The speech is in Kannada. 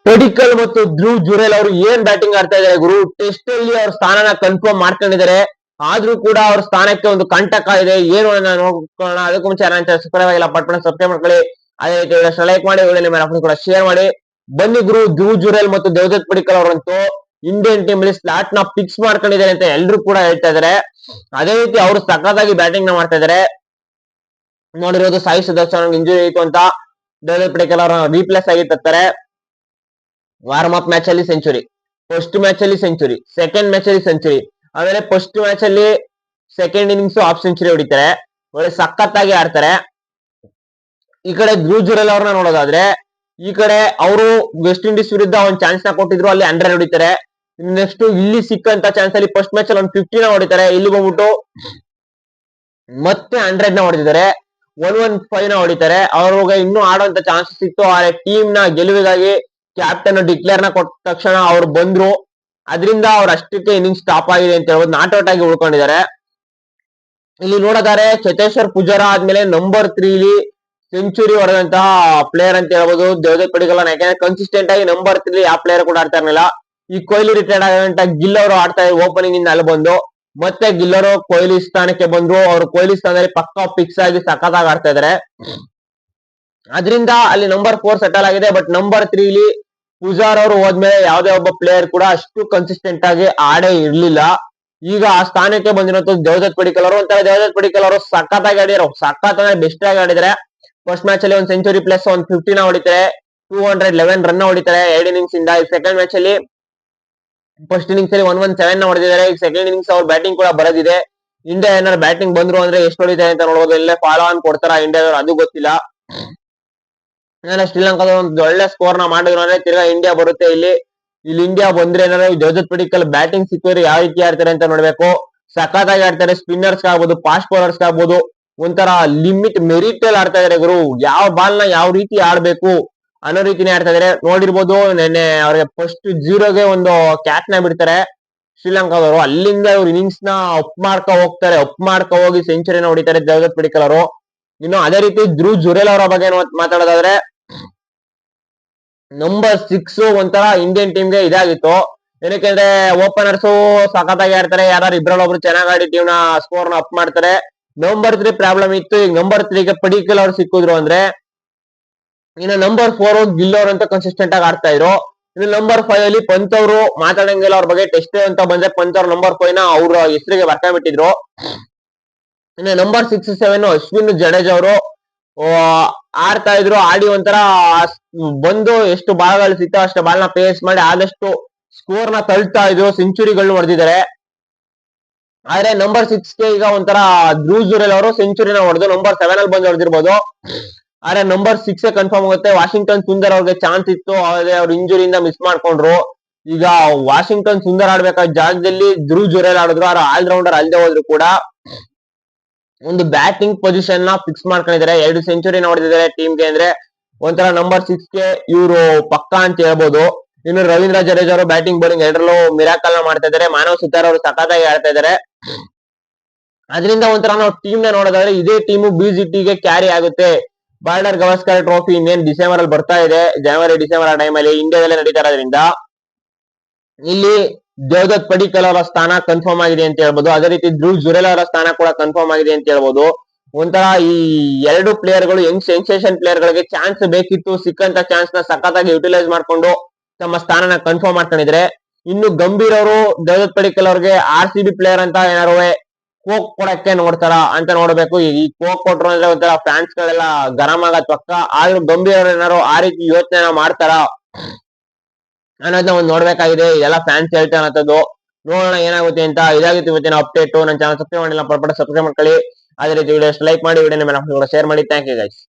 ಪಡಿಕಲ್ ಮತ್ತು ಧ್ರುವ್ ಜುರೇಲ್ ಅವರು ಏನ್ ಬ್ಯಾಟಿಂಗ್ ಆಡ್ತಾ ಇದಾರೆ ಗುರು. ಟೆಸ್ಟ್ ಅಲ್ಲಿ ಅವ್ರ ಸ್ಥಾನನ ಕನ್ಫರ್ಮ್ ಮಾಡ್ಕೊಂಡಿದ್ದಾರೆ. ಆದ್ರೂ ಕೂಡ ಅವ್ರ ಸ್ಥಾನಕ್ಕೆ ಒಂದು ಕಂಟಕ ಇದೆ. ಏನು ನೋಡ್ಕೊಳ್ಳೋಣ. ಅದಕ್ಕೂ ಮುಂಚೆ ಸಬ್ಸ್ಕ್ರೈಬ್ ಆಗಿಲ್ಲ ಪಟ್ಪಣ ಸಬ್ಸ್ಕ್ರೈಬ್ ಮಾಡ್ಕೊಳ್ಳಿ. ಅದೇ ರೀತಿ ಲೈಕ್ ಮಾಡಿ, ನಿಮ್ಮ ಫ್ರೆಂಡ್ಸ್ ಕೂಡ ಶೇರ್ ಮಾಡಿ. ಬನ್ನಿ ಗುರು, ಧ್ರುವ್ ಜುರೇಲ್ ಮತ್ತು ದೇವದತ್ ಪಡಿಕಲ್ ಅವರಂತೂ ಇಂಡಿಯನ್ ಟೀಮ್ ಅಲ್ಲಿ ಸ್ಲಾಟ್ ನ ಫಿಕ್ಸ್ ಮಾಡ್ಕೊಂಡಿದ್ದಾರೆ ಅಂತ ಎಲ್ರು ಕೂಡ ಹೇಳ್ತಾ ಇದಾರೆ. ಅದೇ ರೀತಿ ಅವರು ಸಖತ್ತಾಗಿ ಬ್ಯಾಟಿಂಗ್ ನ ಮಾಡ್ತಾ ಇದಾರೆ. ನೋಡಿರೋದು ಸಾಯಿ ಸುದರ್ಶನ್ ಇಂಜುರಿ ಇತ್ತು ಅಂತ ದೇವದತ್ ಪಡಿಕಲ್ ಅವರ ರೀಪ್ಲೇಸ್ ಆಗಿ ತರ್ತಾರೆ. ವಾರ್ಮ್ ಅಪ್ ಮ್ಯಾಚ್ ಅಲ್ಲಿ ಸೆಂಚುರಿ, ಫಸ್ಟ್ ಮ್ಯಾಚ್ ಅಲ್ಲಿ ಸೆಂಚುರಿ, ಸೆಕೆಂಡ್ ಮ್ಯಾಚ್ ಅಲ್ಲಿ ಸೆಂಚುರಿ, ಆಮೇಲೆ ಫಸ್ಟ್ ಮ್ಯಾಚ್ ಅಲ್ಲಿ ಸೆಕೆಂಡ್ ಇನ್ನಿಂಗ್ಸ್ ಹಾಫ್ ಸೆಂಚುರಿ ಹೊಡಿತಾರೆ. ಒಳ್ಳೆ ಸಖತ್ತಾಗಿ ಆಡ್ತಾರೆ. ಈ ಕಡೆ ಧ್ರುವ್ ಜುರೇಲ್ ಅವ್ರನ್ನ ನೋಡೋದಾದ್ರೆ, ಈ ಕಡೆ ಅವರು ವೆಸ್ಟ್ ಇಂಡೀಸ್ ವಿರುದ್ಧ ಒಂದ್ ಚಾನ್ಸ್ ನ ಕೊಟ್ಟಿದ್ರು, ಅಲ್ಲಿ 100 ಹೊಡಿತಾರೆ. ನೆಕ್ಸ್ಟ್ ಇಲ್ಲಿ ಸಿಕ್ಕಂತ ಚಾನ್ಸ್ ಅಲ್ಲಿ ಫಸ್ಟ್ ಮ್ಯಾಚ್ ಅಲ್ಲಿ ಒಂದು 50 ನ ಹೊಡಿತಾರೆ. ಇಲ್ಲಿ ಬಂದ್ಬಿಟ್ಟು ಮತ್ತೆ 100 ನ ಹೊಡೆದಿದ್ದಾರೆ. 115 ನ ಹೊಡಿತಾರೆ. ಅವ್ರಿಗೆ ಇನ್ನೂ ಆಡುವಂತ ಚಾನ್ಸಸ್ ಇತ್ತು. ಆದ್ರೆ ಟೀಮ್ ನ ಗೆಲುವಿಗಾಗಿ ಕ್ಯಾಪ್ಟನ್ ಡಿಕ್ಲೇರ್ ನ ಕೊಟ್ಟ ತಕ್ಷಣ ಅವ್ರು ಬಂದ್ರು. ಅದರಿಂದ ಅವ್ರ ಅಷ್ಟಕ್ಕೆ ಇನ್ನಿಂಗ್ ಸ್ಟಾಪ್ ಆಗಿದೆ ಅಂತ ಹೇಳ್ಬೋದು. ನಾಟ್ ಔಟ್ ಆಗಿ ಉಳ್ಕೊಂಡಿದ್ದಾರೆ. ಇಲ್ಲಿ ನೋಡಿದರೆ ಚೇತೇಶ್ವರ್ ಪೂಜಾರ ಆದ್ಮೇಲೆ ನಂಬರ್ 3 ಇಲ್ಲಿ ಸೆಂಚುರಿ ಹೊಡೆದಂತಹ ಪ್ಲೇಯರ್ ಅಂತ ಹೇಳ್ಬೋದು ದೇವದತ್ ಪಡಿಕಲ್. ಯಾಕಂದ್ರೆ ಕನ್ಸಿಸ್ಟೆಂಟ್ ಆಗಿ ನಂಬರ್ 3 ಯಾವ ಪ್ಲೇಯರ್ ಕೂಡ ಆಡ್ತಾ ಇರಲಿಲ್ಲ. ಈ ಕೊಹ್ಲಿ ರಿಟೈರ್ಡ್ ಆಗಂತ ಗಿಲ್ ಅವರು ಆಡ್ತಾ ಇದ್ರು ಓಪನಿಂಗ್ ಇಂದ ಅಲ್ಲಿ ಬಂದು. ಮತ್ತೆ ಗಿಲ್ ಅವರು ಕೊಹ್ಲಿ ಸ್ಥಾನಕ್ಕೆ ಬಂದ್ರು. ಅವರು ಕೊಹ್ಲಿ ಸ್ಥಾನದಲ್ಲಿ ಪಕ್ಕಾ ಫಿಕ್ಸ್ ಆಗಿ ಸಖತ್ತಾಗಿ ಆಡ್ತಾ ಇದಾರೆ. ಅದರಿಂದ ಅಲ್ಲಿ ನಂಬರ್ 4 ಸೆಟಲ್ ಆಗಿದೆ. ಬಟ್ ನಂಬರ್ 3 ಇಲ್ಲಿ ಪೂಜಾರ್ ಅವರು ಹೋದ್ಮೇಲೆ ಯಾವುದೇ ಒಬ್ಬ ಪ್ಲೇಯರ್ ಕೂಡ ಅಷ್ಟು ಕನ್ಸಿಸ್ಟೆಂಟ್ ಆಗಿ ಆಡೇ ಇರ್ಲಿಲ್ಲ. ಈಗ ಆ ಸ್ಥಾನಕ್ಕೆ ಬಂದಿರೋದು ದೇವದತ್ ಪಡಿಕಲ್ ಅವರು. ಒಂಥರ ದೇವದತ್ ಪಡಿಕಲ್ ಅವರು ಸಖತ್ತಾಗಿ ಆಡಿದ್ರು. ಸಖತ್ ಅಂದ್ರೆ ಬೆಸ್ಟ್ ಆಗಿ ಆಡಿದ್ರೆ. ಫಸ್ಟ್ ಮ್ಯಾಚ್ ಅಲ್ಲಿ ಒಂದು ಸೆಂಚುರಿ ಪ್ಲಸ್ ಒಂದು 50 ನ ಹೊಡಿತಾರೆ. 211 ರನ್ ಹೊಡಿತಾರೆ 2 ಇನ್ನಿಂಗ್ಸ್ ಇಂದ. ಸೆಕೆಂಡ್ ಮ್ಯಾಚ್ ಅಲ್ಲಿ ಫಸ್ಟ್ ಇನ್ನಿಂಗ್ಸ್ ಅಲ್ಲಿ 117 ನ ಹೊಡೆದಿದ್ದಾರೆ. ಈಗ ಸೆಕೆಂಡ್ ಇನ್ನಿಂಗ್ಸ್ ಅವ್ರ ಬ್ಯಾಟಿಂಗ್ ಕೂಡ ಬರೋದಿದೆ. ಇಂಡಿಯಾ ಏನಾದ್ರು ಬ್ಯಾಟಿಂಗ್ ಬಂದ್ರು ಅಂದ್ರೆ ಎಷ್ಟು ಹೊಡಿತಾರೆ ಅಂತ ನೋಡಬಹುದು. ಇಲ್ಲೇ ಫಾಲೋ ಆನ್ ಕೊಡ್ತಾರ ಇಂಡಿಯಾದವ್ರು ಅದು ಗೊತ್ತಿಲ್ಲ. ಶ್ರೀಲಂಕಾದ ಒಂದು ಒಳ್ಳೆ ಸ್ಕೋರ್ ನ ಮಾಡಿದ್ರು ಅಂದ್ರೆ ತಿರ್ಗಾ ಇಂಡಿಯಾ ಬರುತ್ತೆ. ಇಲ್ಲಿ ಇಂಡಿಯಾ ಬಂದ್ರೆ ಏನಾದ್ರು ದೇವದತ್ ಪಡಿಕಲ್ ಬ್ಯಾಟಿಂಗ್ ಸಿಕ್ಕಿದ್ರೆ ಯಾವ ರೀತಿ ಆಡ್ತಾರೆ ಅಂತ ನೋಡ್ಬೇಕು. ಸಖತ್ತಾಗಿ ಆಡ್ತಾರೆ. ಸ್ಪಿನ್ನರ್ಸ್ ಆಗ್ಬೋದು, ಫಾಸ್ಟ್ ಬೌಲರ್ಸ್ ಆಗ್ಬೋದು, ಒಂಥರ ಲಿಮಿಟ್ ಮೆರಿಟ್ ಅಲ್ಲಿ ಆಡ್ತಾ ಇದಾರೆ ಗುರು. ಯಾವ ಬಾಲ್ ನ ಯಾವ ರೀತಿ ಆಡ್ಬೇಕು ಅನ್ನೋ ರೀತಿನೇ ಆಡ್ತಾ ಇದಾರೆ. ನೋಡಿರ್ಬೋದು ನೆನ್ನೆ ಅವ್ರಿಗೆ ಫಸ್ಟ್ 0ಗೆ ಒಂದು ಕ್ಯಾಚ್ ನ ಬಿಡ್ತಾರೆ ಶ್ರೀಲಂಕಾದವರು. ಅಲ್ಲಿಂದ ಇವ್ರು ಇನ್ನಿಂಗ್ಸ್ ನ ಅಪ್ ಮಾಡ್ಕೊ ಹೋಗ್ತಾರೆ. ಅಪ್ ಮಾಡ್ಕೊ ಹೋಗಿ ಸೆಂಚುರಿನ ಹೊಡಿತಾರೆ ದೇವದತ್ ಪಡಿಕಲ್ ಅವರು. ಇನ್ನು ಅದೇ ರೀತಿ ಧ್ರುವ್ ಜುರೇಲ್ ಅವರ ಬಗ್ಗೆ ಮಾತಾಡೋದಾದ್ರೆ, ನಂಬರ್ 6 ಒಂಥರ ಇಂಡಿಯನ್ ಟೀಮ್ ಗೆ ಇದಾಗಿತ್ತು. ಏನಕ್ಕೆ ಓಪನರ್ಸ್ ಸಖತ್ತಾಗಿ ಆಡ್ತಾರೆ. ಯಾರು ಇಬ್ರಲ್ಲೊಬ್ರು ಚೆನ್ನಾಗಿ ಆಡಿ ಟೀಮ್ ನ ಸ್ಕೋರ್ ನ ಅಪ್ ಮಾಡ್ತಾರೆ. ನಂಬರ್ 3 ಪ್ರಾಬ್ಲಮ್ ಇತ್ತು. ಈಗ ನಂಬರ್ 3 ಗೆ ಪಡಿಕಲ್ ಅವ್ರು ಸಿಕ್ಕಿದ್ರು ಅಂದ್ರೆ, ಇನ್ನು ನಂಬರ್ 4 ಗಿಲ್ ಅವ್ರು ಅಂತ ಕನ್ಸಿಸ್ಟೆಂಟ್ ಆಗಿ ಆಡ್ತಾ ಇದ್ರು. ಇನ್ನು ನಂಬರ್ 5 ಅಲ್ಲಿ ಪಂತ್ ಅವರು ಮಾತಾಡಂಗಿಲ್ಲ. ಅವ್ರ ಬಗ್ಗೆ ಟೆಸ್ಟ್ ಅಂತ ಬಂದ್ರೆ ಪಂತ್ ಅವ್ರ ನಂಬರ್ 5 ನ ಅವ್ರ ಹೆಸರಿಗೆ ಬರ್ಕೊಂಡ್ಬಿಟ್ಟಿದ್ರು. ಇನ್ನು ನಂಬರ್ 6, 7 ಅಶ್ವಿನ್ ಜಡೇಜ್ ಅವರು ಆಡ್ತಾ ಇದ್ರು. ಆಡಿ ಒಂಥರ ಬಂದು ಎಷ್ಟು ಬಾಲ್ಗಳು ಸಿಗ್ತಾವ ಅಷ್ಟು ಬಾಲ್ ನ ಪೇಸ್ ಮಾಡಿ ಆದಷ್ಟು ಸ್ಕೋರ್ ನ ತಳ್ತಾ ಇದ್ರು. ಸೆಂಚುರಿಗಳು ಹೊಡೆದಿದ್ದಾರೆ. ಆದ್ರೆ ನಂಬರ್ 6 ಗೆ ಈಗ ಒಂಥರ ಧ್ರುವ್ ಜುರೇಲ್ ಅವರು ಸೆಂಚುರಿನ ಹೊಡೆದು ನಂಬರ್ 7 ಅಲ್ಲಿ ಬಂದು ಹೊಡೆದಿರ್ಬೋದು. ಆದ್ರೆ ನಂಬರ್ 6 ಕನ್ಫರ್ಮ್ ಆಗುತ್ತೆ. ವಾಷಿಂಗ್ಟನ್ ಸುಂದರ್ ಅವ್ರಿಗೆ ಚಾನ್ಸ್ ಇತ್ತು, ಆದ್ರೆ ಅವ್ರ ಇಂಜುರಿಯಿಂದ ಮಿಸ್ ಮಾಡ್ಕೊಂಡ್ರು. ಈಗ ವಾಷಿಂಗ್ಟನ್ ಸುಂದರ್ ಆಡ್ಬೇಕಾದ ಜಾಗದಲ್ಲಿ ಧ್ರುವ್ ಜುರೇಲ್ ಆಡಿದ್ರು. ಆದ್ರೆ ಆಲ್ರೌಂಡರ್ ಅಲ್ಲದೆ ಹೋದ್ರು ಕೂಡ ಒಂದು ಬ್ಯಾಟಿಂಗ್ ಪೊಸಿಷನ್ ನ ಫಿಕ್ಸ್ ಮಾಡ್ಕೊಂಡಿದ್ದಾರೆ. 2 ಸೆಂಚುರಿ ಹೊಡೆದಿದ್ದಾರೆ ಟೀಮ್ ಗೆ ಅಂದ್ರೆ ಒಂಥರ ನಂಬರ್ 6 ಗೆ ಇವರು ಪಕ್ಕಾ ಅಂತ ಹೇಳ್ಬೋದು. ಇನ್ನು ರವೀಂದ್ರ ಜಡೇಜಾ ಅವರು ಬ್ಯಾಟಿಂಗ್ ಬೌಲಿಂಗ್ ಎರಡರಲ್ಲೂ ಮಿರಾಕಲ್ ನ ಮಾಡ್ತಾ ಇದ್ದಾರೆ. ಮಾನವ್ ಸಿತಾರ್ ಅವರು ಸಖತ್ತಾಗಿ ಆಡ್ತಾ ಇದ್ದಾರೆ. ಅದರಿಂದ ಒಂಥರ ನಾವು ಟೀಮ್ ನ ನೋಡೋದಾದ್ರೆ ಇದೇ ಟೀಮ್ BGT ಗೆ ಕ್ಯಾರಿ ಆಗುತ್ತೆ. ಬಾರ್ಡರ್ ಗವಾಸ್ಕರ್ ಟ್ರೋಫಿ ಇನ್ನೇನ್ ಡಿಸೆಂಬರ್ ಅಲ್ಲಿ ಬರ್ತಾ ಇದೆ. ಜನವರಿ ಡಿಸೆಂಬರ್ ಆ ಟೈಮ್ ಅಲ್ಲಿ ಇಂಡಿಯಾದಲ್ಲೇ ನಡೀತಾ ಇರೋದ್ರಿಂದ ಇಲ್ಲಿ ದೇವದತ್ ಪಡಿಕಲ್ ಅವರ ಸ್ಥಾನ ಕನ್ಫರ್ಮ್ ಆಗಿದೆ ಅಂತ ಹೇಳ್ಬೋದು. ಅದೇ ರೀತಿ ಧ್ರುವ್ ಜುರೇಲ್ ಅವರ ಸ್ಥಾನ ಕೂಡ ಕನ್ಫರ್ಮ್ ಆಗಿದೆ ಅಂತ ಹೇಳ್ಬೋದು. ಒಂಥರ ಈ 2 ಪ್ಲೇಯರ್ ಗಳು ಯಂಗ್ ಸೆನ್ಸೇಷನ್ ಪ್ಲೇಯರ್ ಗಳಿಗೆ ಚಾನ್ಸ್ ಬೇಕಿತ್ತು. ಸಿಕ್ಕಂತ ಚಾನ್ಸ್ ನ ಸಖತ್ತಾಗಿ ಯುಟಿಲೈಸ್ ಮಾಡ್ಕೊಂಡು ತಮ್ಮ ಸ್ಥಾನನ ಕನ್ಫರ್ಮ್ ಮಾಡ್ಕೊಂಡಿದ್ರೆ. ಇನ್ನು ಗಂಭೀರ್ ಅವರು ದೇವದತ್ ಪಡಿಕಲ್ ಅವ್ರಿಗೆ RCB ಪ್ಲೇಯರ್ ಅಂತ ಏನಾರು ಕೋಕ್ ಕೊಡಕ್ಕೆ ನೋಡ್ತಾರ ಅಂತ ನೋಡ್ಬೇಕು. ಈ ಕೋಕ್ ಕೊಟ್ರು ಅಂದ್ರೆ ಒಂಥರ ಫ್ಯಾನ್ಸ್ ಗಳೆಲ್ಲ ಗರಂ ಆಗತ್ ಪಕ್ಕ. ಆದ್ರೂ ಗಂಭೀರ್ ಅವ್ರು ಏನಾರು ಆ ರೀತಿ ಯೋಚನೆ ಮಾಡ್ತಾರ ಅನ್ನೋದನ್ನ ಒಂದು ನೋಡ್ಬೇಕಾಗಿದೆ. ಇದೆಲ್ಲ ಫ್ಯಾನ್ಸ್ ಹೇಳ್ತಾರಂತದ್ದು. ನೋಡೋಣ ಏನಾಗುತ್ತೆ ಅಂತ. ಇದಾಗಿತ್ತು ಇವತ್ತಿನ ಅಪ್ಡೇಟ್. ನನ್ನ ಚಾನಲ್ ಸಬ್ಸ್ಕ್ರೈಬ್ ಮಾಡಿಲ್ಲ ಪಡ್ಪಡ ಸಬ್ಸ್ಕ್ರೈಬ್ ಮಾಡ್ಕೊಳ್ಳಿ. ಅದೇ ರೀತಿ ವಿಡಿಯೋ ಲೈಕ್ ಮಾಡಿ, ವಿಡಿಯೋ ನಿಮ್ಮ ಶೇರ್ ಮಾಡಿ. Thank you guys.